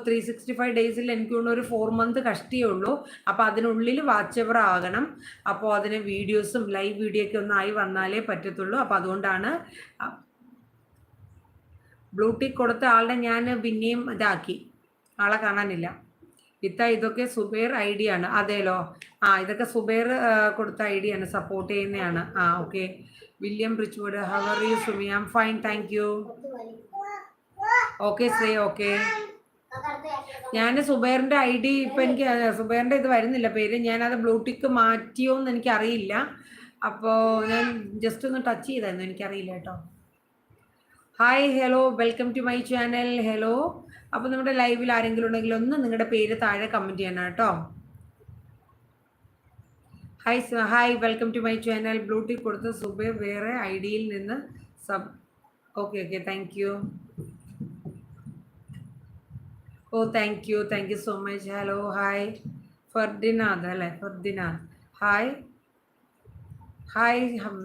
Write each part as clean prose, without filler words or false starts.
365 ഡേയ്സിൽ എനിക്ക് ഒരു 4 മന്ത് കഷ്ടിയേ ഉള്ളൂ. അപ്പോൾ അതിനുള്ളിൽ വാച്ച് അവർ ആകണം. അപ്പോൾ അതിന് വീഡിയോസും ലൈവ് വീഡിയോ ഒക്കെ ഒന്നായി വന്നാലേ പറ്റത്തുള്ളൂ. അപ്പോൾ അതുകൊണ്ടാണ് ബ്ലൂടിക്ക് കൊടുത്ത ആളുടെ ഞാൻ പിന്നെയും ഇതാക്കി, ആളെ കാണാനില്ല. ഇതൊക്കെ സുബൈർ ഐഡിയ ആണ്. അതേലോ, ഇതൊക്കെ സുബൈർ കൊടുത്ത ഐഡിയ ആണ്, സപ്പോർട്ട് ചെയ്യുന്നതാണ്. Okay. William Richwood, how are you Sumi? I am fine, thank you. Okay Sree, okay. ഞാൻ സുബൈറിൻ്റെ ID ഇപ്പം എനിക്ക് സുബൈറിൻ്റെ ഇത് വരുന്നില്ല പേര്. ഞാനത് ബ്ലൂടിക്ക് മാറ്റിയോ എന്ന് എനിക്കറിയില്ല. അപ്പോൾ ഞാൻ ജസ്റ്റ് ഒന്ന് ടച്ച് ചെയ്തായിരുന്നു, എനിക്കറിയില്ല കേട്ടോ. Hi, hello, welcome to my channel. Hello. അപ്പോൾ നമ്മുടെ ലൈവിൽ ആരെങ്കിലും ഉണ്ടെങ്കിൽ ഒന്ന് നിങ്ങളുടെ പേര് താഴെ കമൻറ്റ് ചെയ്യണം കേട്ടോ. Hi, welcome to my channel. Blue tick കൊടുത്ത സുബൈർ വേറെ ഐഡിയിൽ നിന്ന് okay, thank you. Thank you so much. Hello, hi. Fardinath അല്ലേ? Fardinath, hi,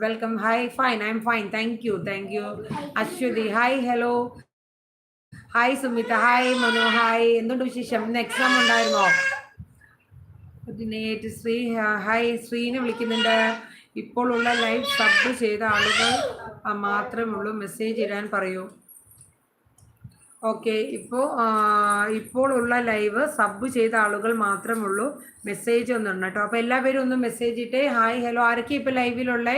welcome. Hi, fine, I am fine, thank you. Aswathi, hi, hello. Hi Sumitha, hi Manu, hi. എന്തുണ്ട് വിശേഷം? ഇന്ന് എക്സാം ഉണ്ടായിരുന്നോ? 18 ശ്രീ, ഹായ്. ശ്രീനെ വിളിക്കുന്നുണ്ട്. ഇപ്പോൾ ഉള്ള ലൈവ് സബ് ചെയ്ത ആളുകൾ മാത്രമേ ഉള്ളൂ മെസ്സേജ് ഇടാൻ പറയൂ. ഓക്കെ, ഇപ്പോൾ ഉള്ള ലൈവ് സബ് ചെയ്ത ആളുകൾ മാത്രമേ ഉള്ളൂ മെസ്സേജ് ഒന്നും കേട്ടോ. അപ്പോൾ എല്ലാവരും ഒന്ന് മെസ്സേജ് ഇട്ടേ. Hi, hello. ആരൊക്കെ ഇപ്പോൾ ലൈവിലുള്ളേ?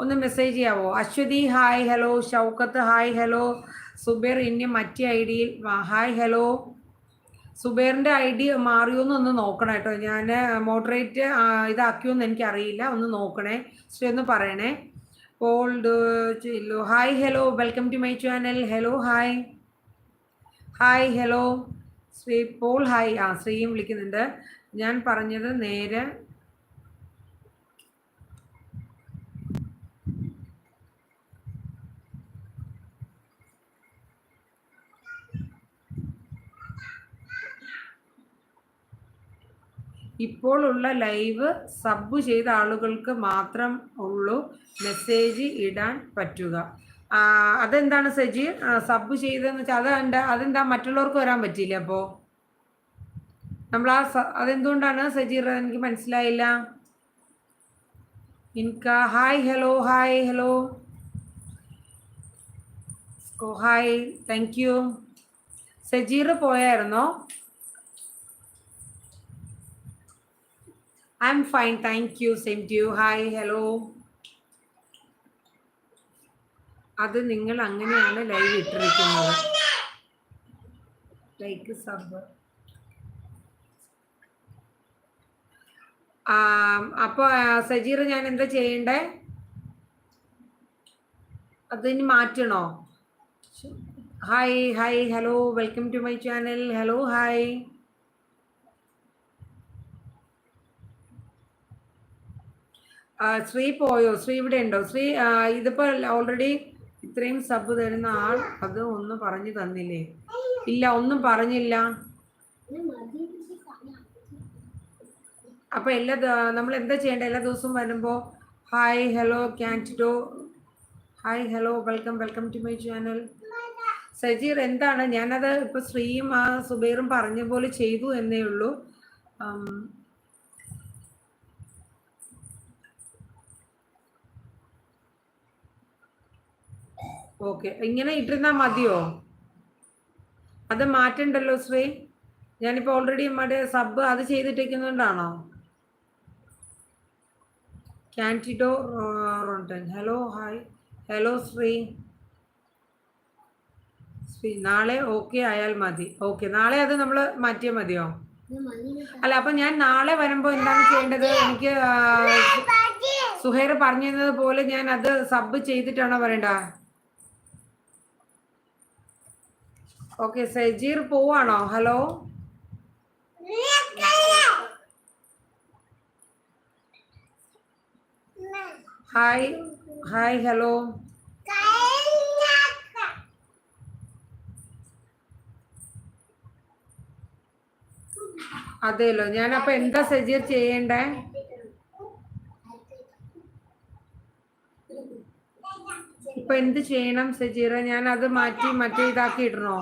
ഒന്ന് മെസ്സേജ് ചെയ്യാവോ? Aswathi, hi, hello. Shoukath, hi, hello. Zubair ഇനി മറ്റേ ഐഡിയിൽ ഹായ്, ഹലോ. സുബൈറിൻ്റെ ID മാറിയോന്നൊന്ന് നോക്കണം കേട്ടോ. ഞാൻ മോഡറേറ്റ് ഇതാക്കിയോന്ന് എനിക്കറിയില്ല, ഒന്ന് നോക്കണേ. ശ്രീ ഒന്ന് പറയണേ. പോൾഡ് ചില്ലോ, hi, hello, welcome to my channel. Hello, hi, hello. Sree Paul, hi. ശ്രീയും വിളിക്കുന്നുണ്ട്. ഞാൻ പറഞ്ഞത് നേരെ ഇപ്പോൾ ഉള്ള ലൈവ് സബ് ചെയ്ത ആളുകൾക്ക് മാത്രം ഉള്ളൂ മെസ്സേജ് ഇടാൻ പറ്റുക. അതെന്താണ് സജി സബ് ചെയ്തതെന്ന് വെച്ചാൽ അതെന്താ മറ്റുള്ളവർക്ക് വരാൻ പറ്റിയില്ല? അപ്പോൾ നമ്മൾ അതെന്തുകൊണ്ടാണ് സജീർ? എനിക്ക് മനസ്സിലായില്ല. Hi, hello, hi, thank you. Sajeer പോയായിരുന്നോ? I am fine, thank you. Same to you. Hi, hello. അത് നിങ്ങൾ അങ്ങനെയാണ് ലൈവ് ഇട്ടിരിക്കുന്നത്. Like sub. അപ്പോൾ സജീർ ഞാൻ എന്താ ചെയ്യണ്ടേ? അതിന് മാറ്റണോ? Hi, hello, welcome to my channel. Hello, hi. Sree പോയോ? ശ്രീ ഇവിടെ ഉണ്ടോ? ശ്രീ ഇതിപ്പോൾ ഓൾറെഡി ഇത്രയും സബ് തരുന്ന ആൾ അത് ഒന്നും പറഞ്ഞു തന്നില്ലേ? ഇല്ല, ഒന്നും പറഞ്ഞില്ല. അപ്പോൾ നമ്മൾ എന്താ ചെയ്യേണ്ടത്? എല്ലാ ദിവസവും വരുമ്പോൾ ഹായ്, ഹലോ, ക്യാൻറ്റോ, hi, hello, welcome to my channel. Sajeer എന്താണ്? ഞാനത് ഇപ്പോൾ ശ്രീയും സുബൈറും പറഞ്ഞ പോലെ ചെയ്തു എന്നേ ഉള്ളൂ. ഓക്കെ, ഇങ്ങനെ ഇട്ടിരുന്നാൽ മതിയോ? അത് മാറ്റണ്ടല്ലോ ശ്രീ. ഞാനിപ്പോൾ ഓൾറെഡി നമ്മുടെ സബ് അത് ചെയ്തിട്ടിരിക്കുന്നതുകൊണ്ടാണോ? ക്യാൻറ്റിഡോ റോണ്ടൻ, ഹലോ, ഹായ്, ഹലോ. ശ്രീ നാളെ ഓക്കെ ആയാൽ മതി. ഓക്കെ, നാളെ അത് നമ്മൾ മാറ്റിയാൽ മതിയോ? അല്ല, അപ്പം ഞാൻ നാളെ വരുമ്പോൾ എന്താണ് ചെയ്യേണ്ടത്? എനിക്ക് സുഹൈർ പറഞ്ഞത് പോലെ ഞാൻ അത് സബ് ചെയ്തിട്ടാണോ വരേണ്ട? ഓക്കെ, സജീർ പോവാണോ? Hello, hi, hello. അതെല്ലോ, ഞാനപ്പോ എന്താ സജീർ ചെയ്യണ്ടേ? ഇപ്പൊ എന്ത് ചെയ്യണം സജീറ? ഞാൻ അത് മാറ്റി മറ്റേ ഇതാക്കി ഇടണോ?